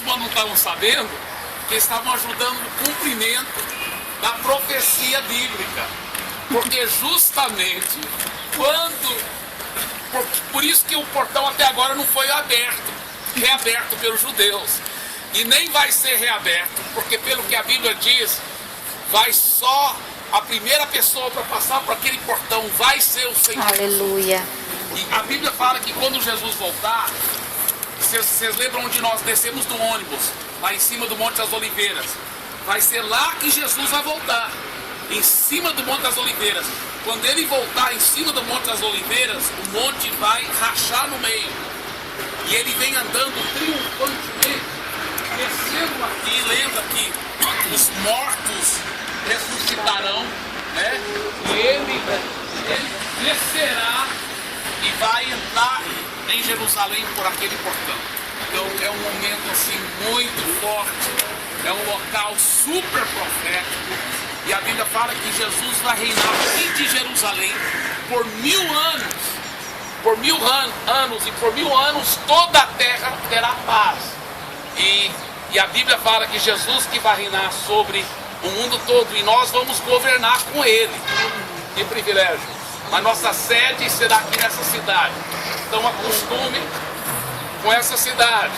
muçulmanos não estavam sabendo que estavam ajudando o cumprimento da profecia bíblica. Porque justamente por isso que o portão até agora não foi reaberto pelos judeus. E nem vai ser reaberto, porque pelo que a Bíblia diz, vai só a primeira pessoa para passar por aquele portão vai ser o Senhor. Aleluia. E a Bíblia fala que quando Jesus voltar, vocês lembram onde nós descemos do ônibus, lá em cima do Monte das Oliveiras? Vai ser lá que Jesus vai voltar, em cima do Monte das Oliveiras. Quando ele voltar em cima do Monte das Oliveiras, o monte vai rachar no meio. E ele vem andando triunfantemente, descendo aqui, lembra que os mortos ressuscitarão, né? E ele descerá e vai entrar em Jerusalém por aquele portão. Então é um momento assim muito forte, é um local super profético. E a Bíblia fala que Jesus vai reinar de Jerusalém por 1000 anos. Por 1000 anos, e por 1000 anos toda a terra terá paz. E a Bíblia fala que Jesus que vai reinar sobre o mundo todo, e nós vamos governar com ele. Que privilégio. A nossa sede será aqui nessa cidade. Então acostume com essa cidade.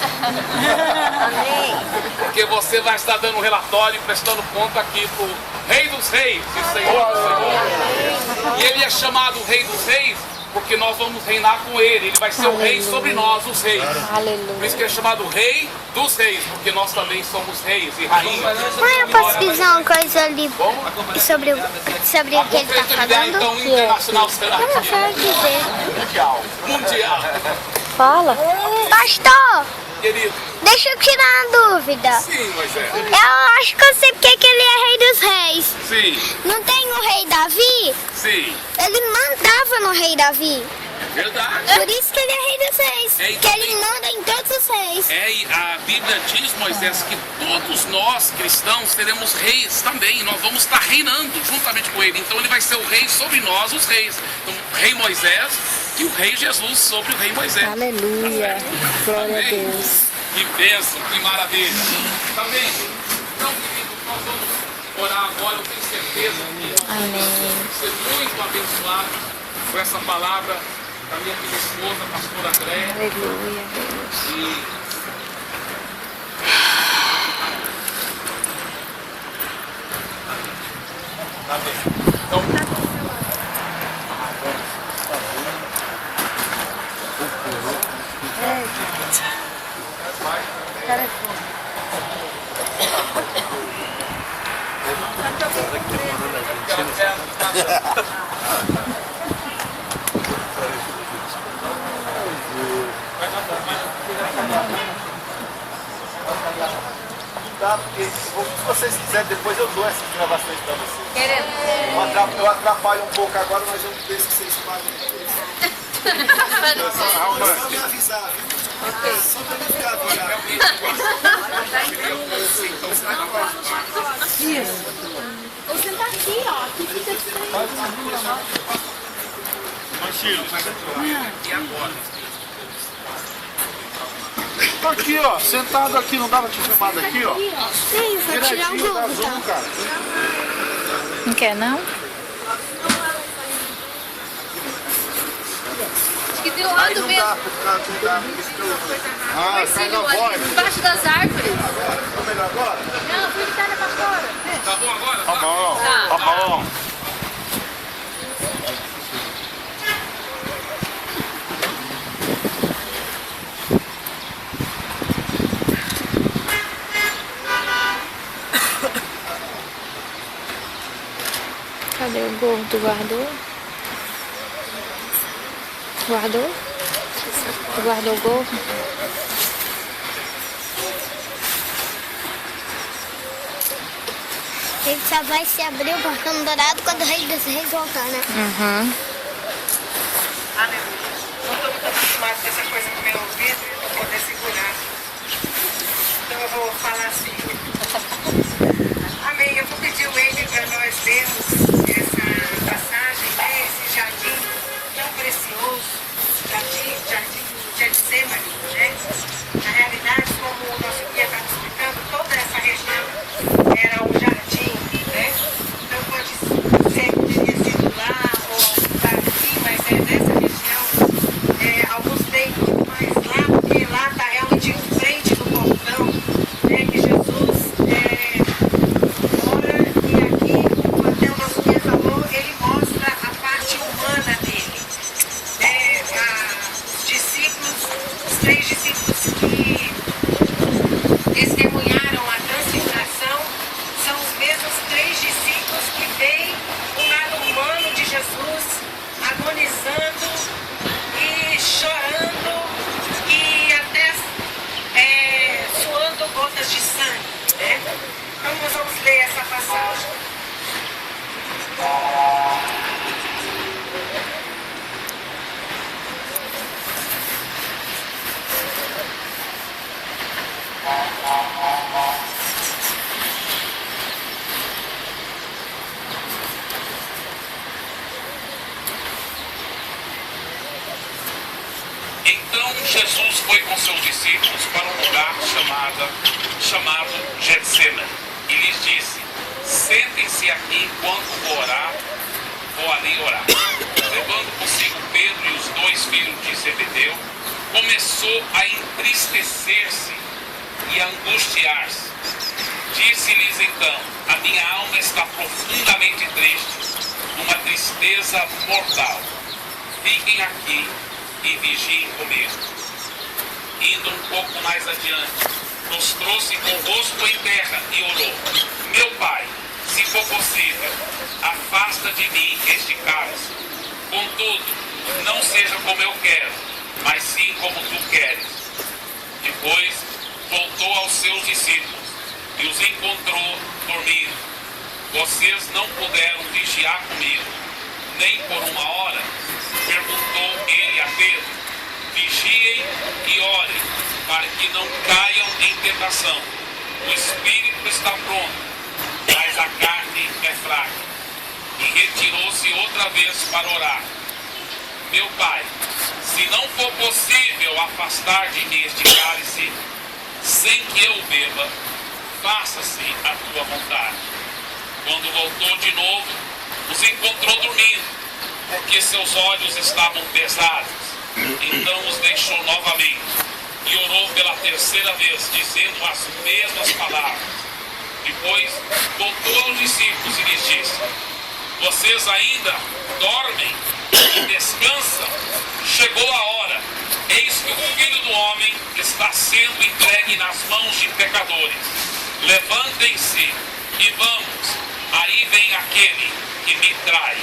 Porque você vai estar dando um relatório, prestando conta aqui pro Rei dos Reis e Senhor dos Senhores. E ele é chamado Rei dos Reis porque nós vamos reinar com ele. Ele vai ser o rei sobre nós, os reis. Aleluia. Por isso que ele é chamado Rei dos Reis, porque nós também somos reis e rainhas. Mãe, eu posso dizer uma coisa ali sobre o que ele está falando? Então, internacional será Eu não sei dizer. mundial. Fala. Pastor, Querido, deixa eu tirar uma dúvida. sim, Moisés. Eu acho que eu sei porque que ele é rei dos reis. Sim, Não tem o rei Davi? sim, Ele mandava no rei Davi. é verdade. Por isso que ele é rei dos reis. É, e Que ele também- manda em todos os reis. E a Bíblia diz, Moisés, que todos nós cristãos seremos reis também. Nós vamos estar reinando juntamente com ele. Então ele vai ser o rei sobre nós, os reis. Então, o rei Moisés e o rei Jesus sobre o rei Moisés. Aleluia. Glória a Amém? Deus. Que bênção, que maravilha. Amém? Então, querido, nós vamos orar agora. Eu tenho certeza que Amém. vamos ser muito abençoados com essa palavra da minha querida esposa, a pastora Andréia. Aleluia, Deus. E amém. Então, Tá, porque se vocês quiserem, depois eu dou essas gravações para vocês. Eu atrapalho um pouco agora, mas eu penso que vocês pagam depois. Só me avisar, viu? Só para não ficar Ou você tá aqui, ó. Aqui fica e agora? Tô aqui, ó, sentado aqui, não dava te filmar daqui, ó. Sim, vou tirar o Direitinho da Google, Zoom, tá? cara. Não quer, não? Que do Aí lado não mesmo, dá pra ficar, Ah, cai Marcílio, na ali, voz. embaixo das árvores. Tá melhor agora? Não, fui estar na pastora. Tá bom agora? Tá bom, tá bom. Cadê o gordo? Guardou? Guardou? Guardou o gordo? Ele só vai se abrir o portão dourado quando o rei dos reis voltar, né? Uhum. Aleluia. Não estou muito acostumada com essa coisa no meu ouvido e não poder segurar. Então eu vou falar assim. Amém. Eu vou pedir o Wayne para nós lermos essa passagem, né? Esse jardim tão precioso, jardim do Getsemane, né? Na realidade, como o nosso guia três discípulos que testemunharam a transfiguração são os mesmos três discípulos que veem o lado humano de Jesus agonizando e chorando e até suando gotas de sangue, né? Então nós vamos ler essa passagem. Então Jesus foi com seus discípulos para um lugar chamado Getsemane e lhes disse: sentem-se aqui enquanto vou ali orar. Levando consigo Pedro e os dois filhos de Zebedeu, começou a entristecer-se e a angustiar-se. Disse-lhes então: a minha alma está profundamente triste, uma tristeza mortal. Fiquem aqui e vigiem comigo. Indo um pouco mais adiante, prostrou-se com o rosto em terra e orou: meu Pai, se for possível, afasta de mim este cálice. Contudo, não seja como eu quero, mas sim como tu queres. Depois voltou aos seus discípulos e os encontrou dormindo. Vocês não puderam vigiar comigo, nem por uma hora? Perguntou ele a Pedro. Vigiem e orem, para que não caiam em tentação. O espírito está pronto, mas a carne é fraca. E retirou-se outra vez para orar. Meu Pai, se não for possível afastar de mim este cálice, sem que eu beba, faça-se a tua vontade. Quando voltou de novo, os encontrou dormindo, porque seus olhos estavam pesados. Então os deixou novamente e orou pela terceira vez, dizendo as mesmas palavras. Depois voltou aos discípulos e lhes disse: vocês ainda dormem e descansam? Chegou a hora, eis que o Filho do Homem está sendo entregue nas mãos de pecadores. Levantem-se e vamos, aí vem aquele que me trai.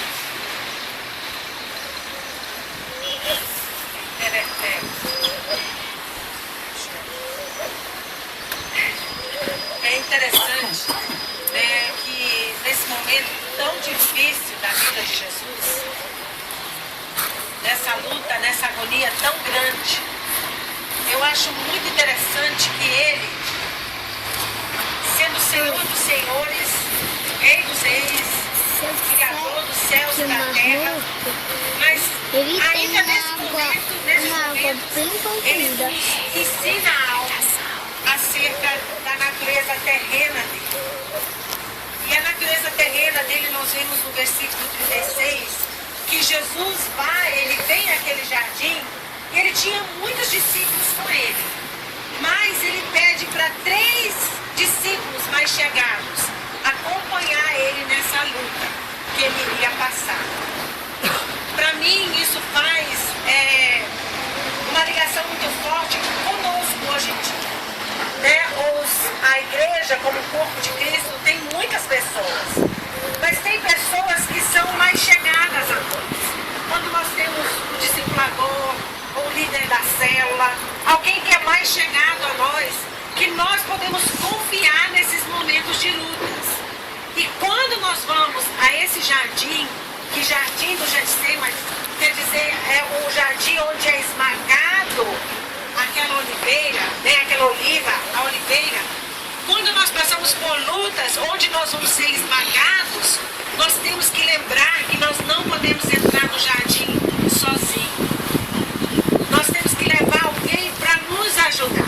É interessante, né, que nesse momento tão difícil da vida de Jesus, nessa luta, nessa agonia tão grande, eu acho muito interessante que ele, sendo Senhor dos senhores, Rei dos reis, Criador dos céus e da terra, mas ainda nesse momento, ele nos ensina algo acerca da natureza terrena dele. E a natureza terrena dele nós vemos no versículo 36, que Jesus ele vem àquele jardim e ele tinha muitos discípulos com ele. Mas ele pede para 3 discípulos mais chegados acompanhar ele nessa luta que ele iria passar. Para mim isso faz uma ligação muito forte conosco hoje em dia. Né? A igreja, como o corpo de Cristo, tem muitas pessoas, mas tem pessoas que são mais chegadas a nós. Quando nós temos o discipulador, ou o líder da célula, alguém que é mais chegado a nós, que nós podemos confiar nesses momentos de lutas. E quando nós vamos a esse jardim, que jardim do Getsemane, quer dizer, é o jardim onde é esmagado aquela oliveira, né, aquela oliva, a oliveira. Quando nós passamos por lutas onde nós vamos ser esmagados, nós temos que lembrar que nós não podemos entrar no jardim sozinhos. Nós temos que levar alguém para nos ajudar.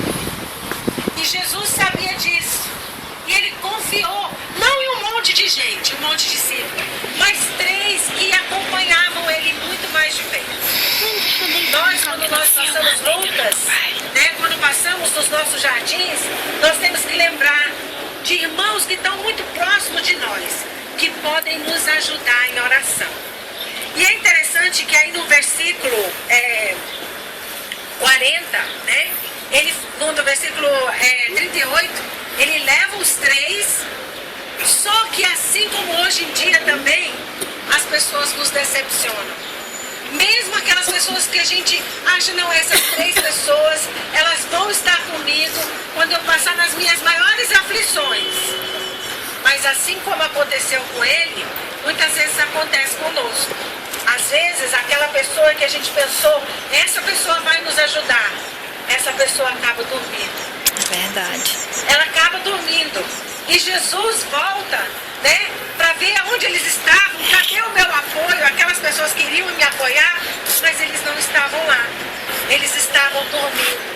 E Jesus sabia disso. E ele confiou, não em um monte de gente, um monte de discípulos, mas 3 que acompanhavam ele muito mais de perto. Nós, quando nós passamos lutas, né, quando passamos nos nossos jardins, nós temos que lembrar de irmãos que estão muito próximos de nós, que podem nos ajudar em oração. E é interessante que aí no versículo 40, né? Ele, no versículo 38, ele leva os 3, só que assim como hoje em dia também, as pessoas nos decepcionam. Mesmo aquelas pessoas que a gente acha, não, essas 3 pessoas, elas vão estar comigo quando eu passar nas minhas maiores aflições. Mas assim como aconteceu com ele, muitas vezes acontece conosco. Às vezes, aquela pessoa que a gente pensou, essa pessoa vai nos ajudar, essa pessoa acaba dormindo. Verdade. Ela acaba dormindo. E Jesus volta, né, para ver aonde eles estavam, cadê o meu apoio? Aquelas pessoas queriam me apoiar, mas eles não estavam lá. Eles estavam dormindo.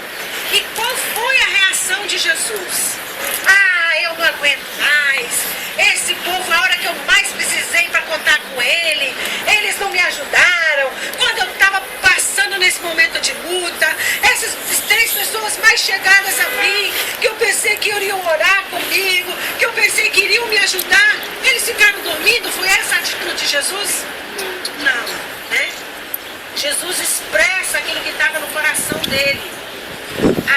E qual foi a reação de Jesus? Ah, eu não aguento mais. Esse povo, a hora que eu mais precisei para contar com ele, eles não me ajudaram. Quando eu estava passando nesse momento de luta, essas 3 pessoas mais chegadas a mim, que eu pensei que iriam orar comigo, que eu pensei que iriam me ajudar, eles ficaram dormindo? Foi essa a atitude de Jesus? Não, né? Jesus expressa aquilo que estava no coração dele.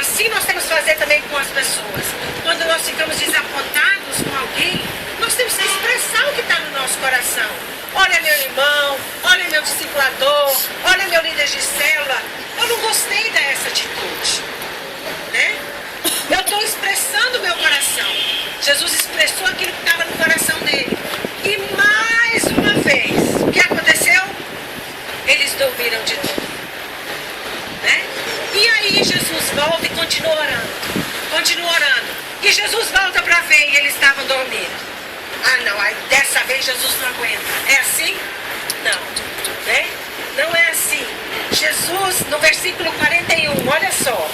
Assim nós temos que fazer também com as pessoas. Quando nós ficamos desapontados com alguém, nós temos que expressar o que está no nosso coração. Olha meu irmão, olha meu discipulador, olha meu líder de célula. Eu não gostei dessa atitude, né? Eu estou expressando o meu coração. Jesus expressou aquilo que estava no coração dele. E mais uma vez, o que aconteceu? Eles dormiram de novo, né? E aí Jesus volta e continua orando. Continua orando. E Jesus volta para ver e eles estavam dormindo. Ah não, aí dessa vez Jesus não aguenta. É assim? Não, né? Não é assim. Jesus, no versículo 41, olha só.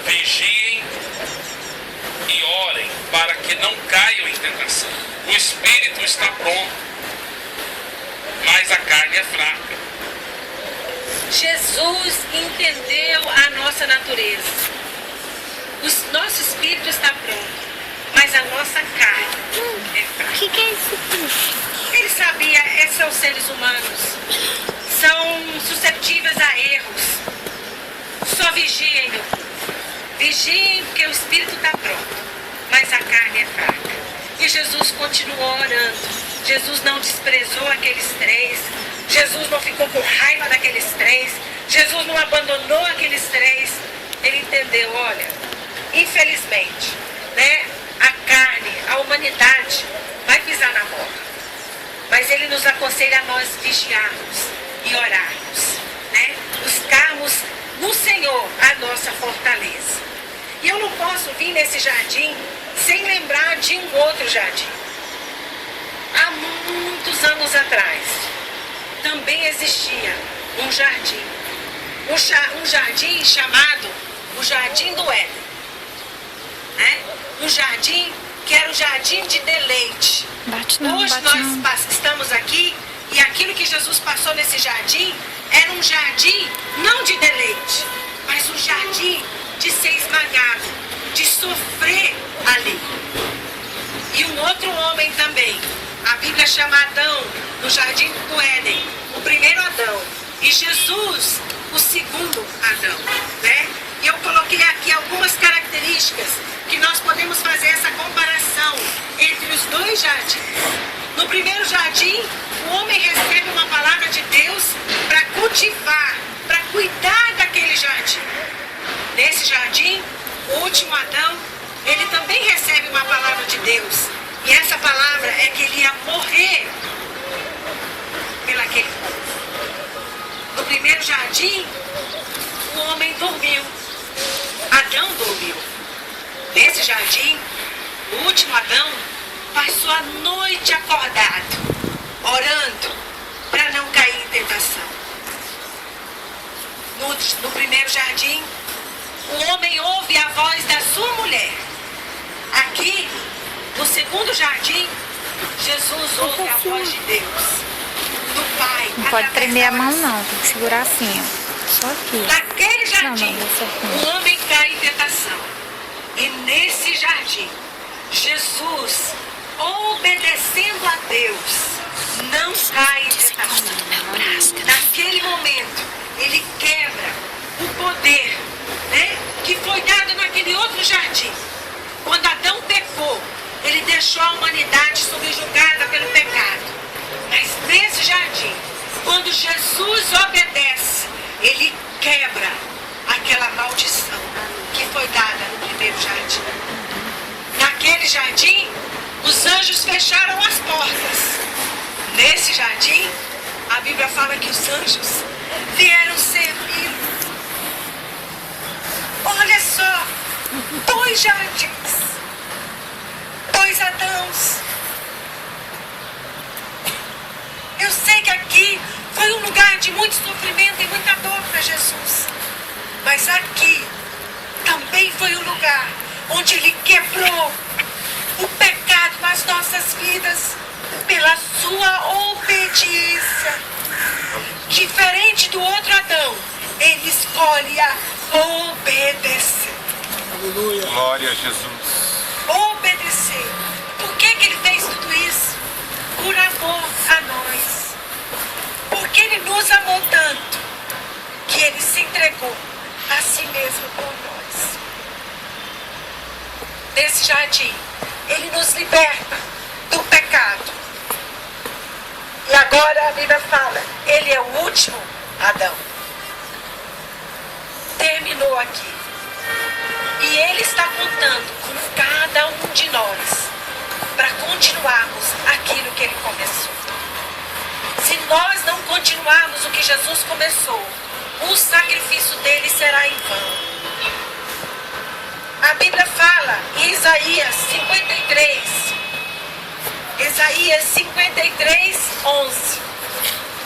Vigiem e orem para que não caiam em tentação. O espírito está pronto, mas a carne é fraca. Jesus entendeu a nossa natureza. O nosso espírito está pronto, mas a nossa carne é fraca. O que é isso aqui? Ele sabia, esses são seres humanos, são susceptíveis a erros. Só vigiem, meu povo. Vigiem porque o espírito está pronto, mas a carne é fraca. E Jesus continuou orando. Jesus não desprezou aqueles 3. Jesus não ficou com raiva daqueles 3. Jesus não abandonou aqueles 3. Ele entendeu, olha, infelizmente, né, a carne, a humanidade vai pisar na bola. Mas ele nos aconselha a nós vigiarmos e orarmos, né? Buscarmos no Senhor a nossa fortaleza. E eu não posso vir nesse jardim sem lembrar de um outro jardim. Há muitos anos atrás, também existia um jardim. Um jardim chamado o Jardim do Éden. Né? Um jardim que era o jardim de deleite. Hoje nós estamos aqui e aquilo que Jesus passou nesse jardim era um jardim não de deleite, mas um jardim de ser esmagado, de sofrer ali. E um outro homem também. A Bíblia chama Adão no Jardim do Éden, o primeiro Adão. E Jesus, o segundo Adão, né? E eu coloquei aqui algumas características que nós podemos fazer essa comparação entre os 2 jardins. No primeiro jardim, o homem recebe uma palavra de Deus para cultivar, para cuidar daquele jardim. Nesse jardim, o último Adão, ele também recebe uma palavra de Deus. E essa palavra é que ele ia morrer pelaquele povo. No primeiro jardim, o homem dormiu. Adão dormiu. Nesse jardim, o último Adão passou a noite acordado, orando para não cair em tentação. No primeiro jardim, o homem ouve a voz da sua mulher. Aqui, no segundo jardim, Jesus ouve a voz de Deus, do Pai. Não pode prender a mão não, tem que segurar assim, ó. Só aqui. Naquele jardim, não, o homem cai em tentação. E nesse jardim, Jesus, obedecendo a Deus, não cai em tentação. Naquele momento, ele quebra o poder, né, que foi dado naquele outro jardim. Quando Adão pecou, ele deixou a humanidade subjugada pelo pecado. Mas nesse jardim, quando Jesus obedece, ele quebra aquela maldição que foi dada no primeiro jardim. Naquele jardim, os anjos fecharam as portas. Nesse jardim, a Bíblia fala que os anjos vieram servir. Olha só, 2 jardins, 2 Adãos. Eu sei que aqui foi um lugar de muito sofrimento e muita dor para Jesus. Mas aqui também foi um lugar onde ele quebrou o pecado nas nossas vidas pela sua obediência. Diferente do outro Adão, ele escolhe a obedecer. Glória a Jesus. Obedecer. Por que ele fez tudo isso? Por amor a nós. Porque ele nos amou tanto que ele se entregou a si mesmo por nós. Nesse jardim, ele nos liberta do pecado. E agora a Bíblia fala, ele é o último Adão. Terminou aqui. E ele está contando com cada um de nós para continuarmos aquilo que ele começou. Se nós não continuarmos o que Jesus começou, o sacrifício dele será em vão. A Bíblia fala em Isaías 53, 11.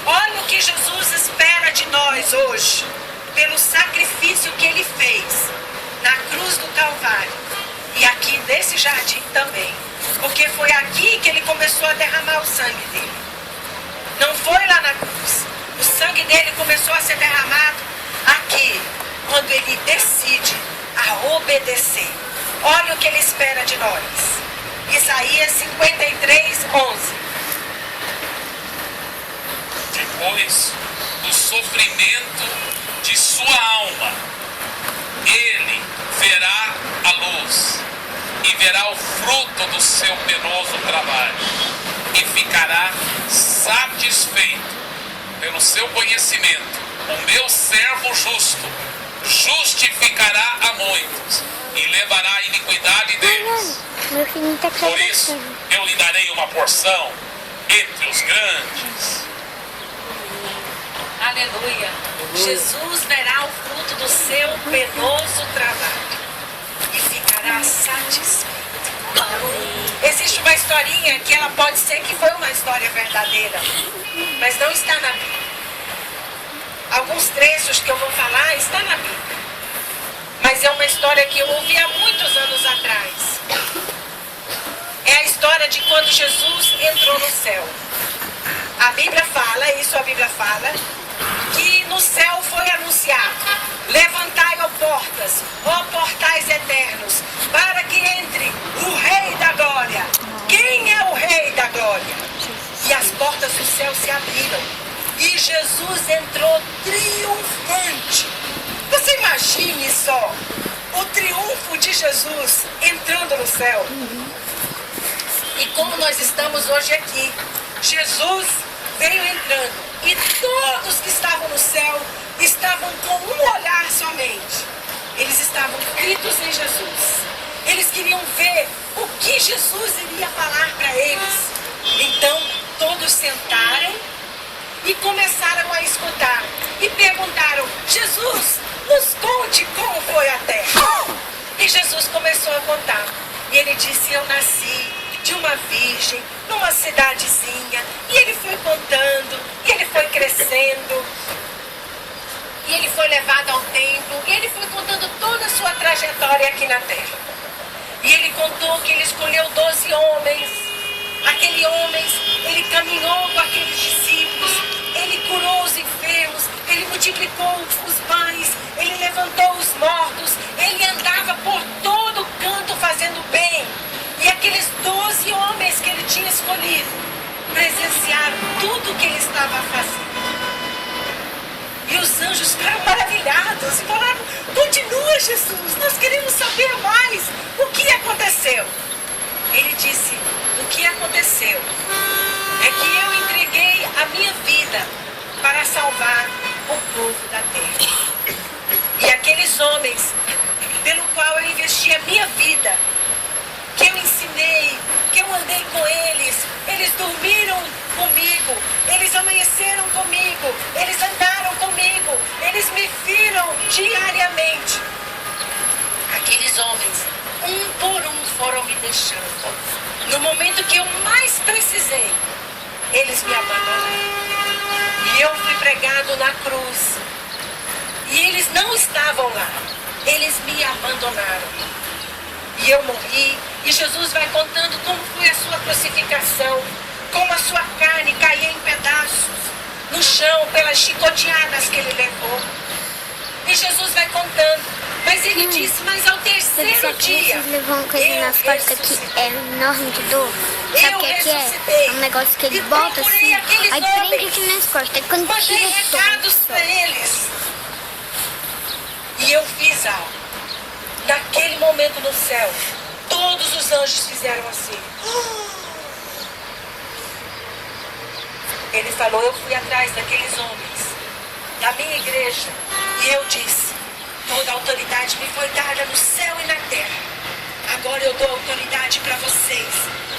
Olha o que Jesus espera de nós hoje, pelo sacrifício que ele fez na cruz do Calvário e aqui nesse jardim também, porque foi aqui que ele começou a derramar o sangue dele. Não foi lá na cruz. O sangue dele começou a ser derramado aqui, quando ele decide a obedecer. Olha o que ele espera de nós. Isaías 53, 11. Depois do sofrimento de sua alma, ele verá a luz e verá o fruto do seu penoso trabalho e ficará satisfeito pelo seu conhecimento. O meu servo justo justificará a muitos e levará a iniquidade deles. Por isso eu lhe darei uma porção entre os grandes. Aleluia. Jesus verá o fruto do seu penoso trabalho e ficará satisfeito. Existe uma historinha que ela pode ser que foi uma história verdadeira, mas não está na Bíblia. Alguns trechos que eu vou falar está na Bíblia, mas é uma história que eu ouvi há muitos anos atrás. É a história de quando Jesus entrou no céu. A Bíblia fala, que no céu foi anunciado: levantai, ó portas, ó portais eternos, para que entre o Rei da Glória. Quem é o Rei da Glória? E as portas do céu se abriram e Jesus entrou triunfante. Você imagine só o triunfo de Jesus entrando no céu. E como nós estamos hoje aqui, Jesus veio entrando e todos que estavam no céu estavam com um olhar somente. Eles estavam fitos em Jesus. Eles queriam ver o que Jesus iria falar para eles. Então todos sentaram e começaram a escutar e perguntaram: Jesus, nos conte como foi a terra. E Jesus começou a contar. E ele disse: eu nasci de uma virgem, numa cidadezinha. E ele foi contando, e ele foi crescendo, e ele foi levado ao templo, e ele foi contando toda a sua trajetória aqui na terra. E ele contou que ele escolheu 12 homens. Aqueles homens, ele caminhou com aqueles discípulos, ele curou os enfermos, ele multiplicou os pães, ele levantou os mortos, ele andava por todo canto fazendo bem. E aqueles 12 homens que ele tinha escolhido presenciaram tudo o que ele estava fazendo. E os anjos ficaram maravilhados e falaram: continua, Jesus, nós queremos saber mais. O que aconteceu? Ele disse: o que aconteceu é que eu entreguei a minha vida para salvar o povo da terra. E aqueles homens pelo qual eu investi a minha vida, que eu ensinei, que eu andei com eles, eles dormiram comigo, eles amanheceram comigo, eles andaram comigo, eles me viram diariamente. Aqueles homens, um por um, foram me deixando. No momento que eu mais precisei, eles me abandonaram. E eu fui pregado na cruz. E eles não estavam lá. Eles me abandonaram. E eu morri. E Jesus vai contando como foi a sua crucificação, como a sua carne caía em pedaços no chão pelas chicoteadas que ele levou. E Jesus vai contando. Mas ele disse: mas ao terceiro dia, Vocês levam uma coisa nas costas que é enorme de dor. Sabe o que é? É um negócio que ele bota assim, aí prende aqui nas costas. Aí quando mandei tira recados para eles. E eu fiz algo. Naquele momento no céu, todos os anjos fizeram assim. Ele falou: eu fui atrás daqueles homens, da minha igreja, e eu disse: toda a autoridade me foi dada no céu e na terra. Agora eu dou autoridade para vocês.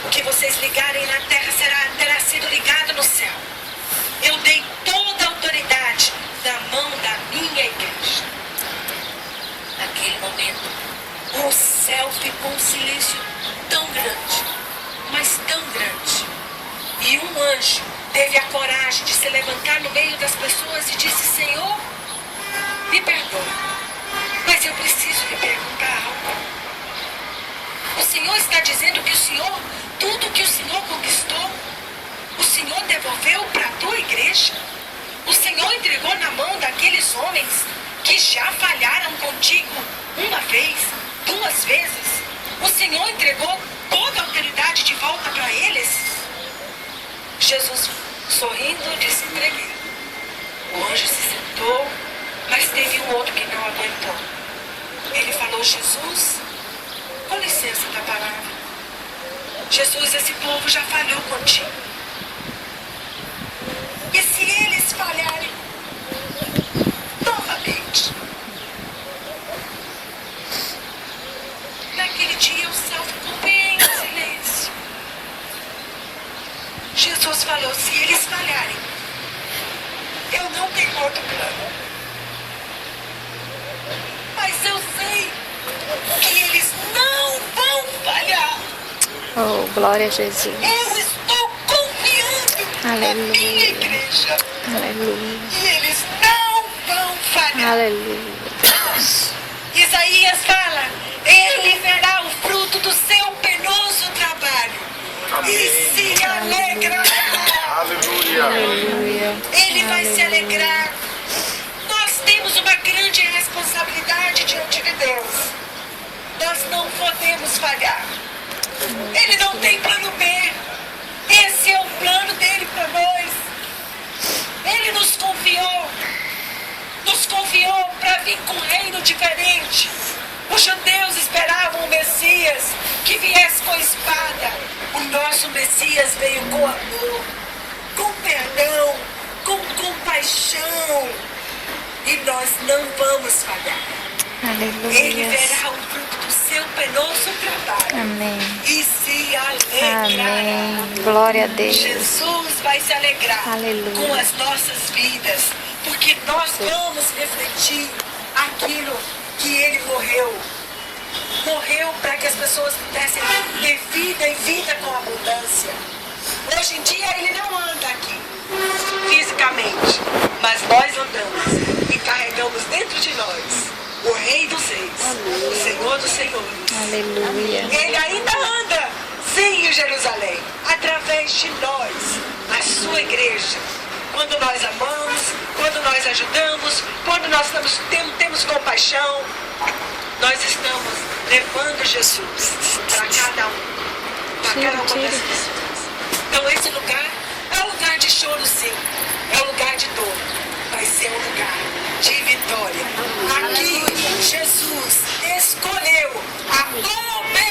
O que vocês ligarem na terra terá sido ligado no céu. Eu dei toda a autoridade na mão da minha igreja. Naquele momento, o céu ficou um silêncio tão grande, mas tão grande. E um anjo teve a coragem de se levantar no meio das pessoas e disse: Senhor, me perdoe, mas eu preciso lhe perguntar algo. O Senhor está dizendo que o Senhor, tudo que o Senhor conquistou, o Senhor devolveu para a tua igreja? O Senhor entregou na mão daqueles homens que já falharam contigo uma vez, duas vezes? O Senhor entregou toda a autoridade de volta para eles? Jesus, sorrindo, disse: entreguei. O anjo se sentou, mas teve um outro que não aguentou. Ele falou: Jesus, com licença da palavra. Jesus, esse povo já falhou contigo. E se eles falharem novamente? Naquele dia o céu ficou bem em silêncio. Jesus falou: se eles falharem, eu não tenho outro plano. Mas eu sei que eles não vão falhar. Oh, glória a Jesus. Eu estou confiando na minha igreja. Aleluia. E eles não vão falhar. Aleluia. Isaías fala: ele verá o fruto do seu penoso trabalho. Amém. E se alegrará. Aleluia. Aleluia. Ele vai se alegrar. Nós temos uma grande responsabilidade diante de Deus. Nós não podemos falhar. Ele não tem plano B. Esse é o plano dele para nós. Ele nos confiou para vir com um reino diferente. Os judeus esperavam o Messias que viesse com espada. O nosso Messias veio com amor, com perdão, com compaixão. E nós não vamos falhar. Aleluia. Ele verá o fruto do seu penoso trabalho. Amém. E se alegrará. Amém. Glória a Deus. Jesus vai se alegrar Aleluia. com as nossas vidas, porque nós vamos refletir aquilo que ele morreu. Morreu para que as pessoas pudessem ter vida e vida com abundância. Hoje em dia ele não anda aqui fisicamente, mas nós andamos e carregamos dentro de nós o Rei dos Reis, o Senhor dos Senhores. Aleluia. Ele ainda anda, sim, em Jerusalém, através de nós, a sua igreja. Quando nós amamos, quando nós ajudamos, quando nós temos compaixão, nós estamos levando Jesus para cada um, para cada uma das pessoas. Então esse lugar lugar de choro, sim. É um lugar de dor. Mas é um lugar de vitória. Aqui, Jesus escolheu a